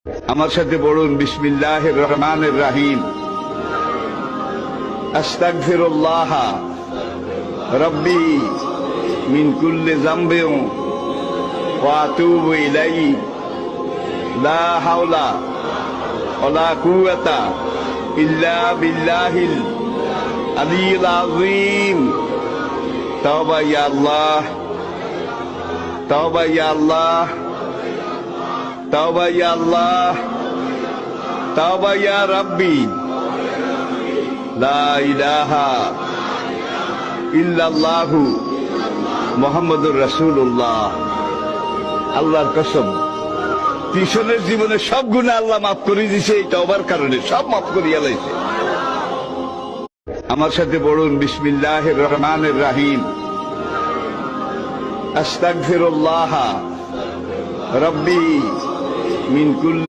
আমার সাথে পড়ুন বিসমিল্লাহির রহমানির রহিম। আস্তাগফিরুল্লাহ রাব্বি মিন কুল্লি যামবিন ওয়া আতুবু ইলাইহি লা হাওলা ওয়ালা কুওয়াতা ইল্লা বিল্লাহিল আলিয়্যিল আযীম। তাওবা ইয়া আল্লাহ, তাওবা ইয়া আল্লাহ, তাওবা ইয়া আল্লাহ, তাওবা ইয়া রাব্বি, লা ইলাহা ইল্লাল্লাহু মুহাম্মাদুর রাসূলুল্লাহ। আল্লাহর কসম, পিছনের জীবনে সব গুনাহ আল্লাহ মাফ করে দিয়েছে এই তওবার কারণে, সব মাফ করিয়া লাইছে। আমার সাথে পড়ুন বিসমিল্লাহির রহমানির রহিম। আস্তাগফিরুল্লাহ রাব্বি মিন কুল্লি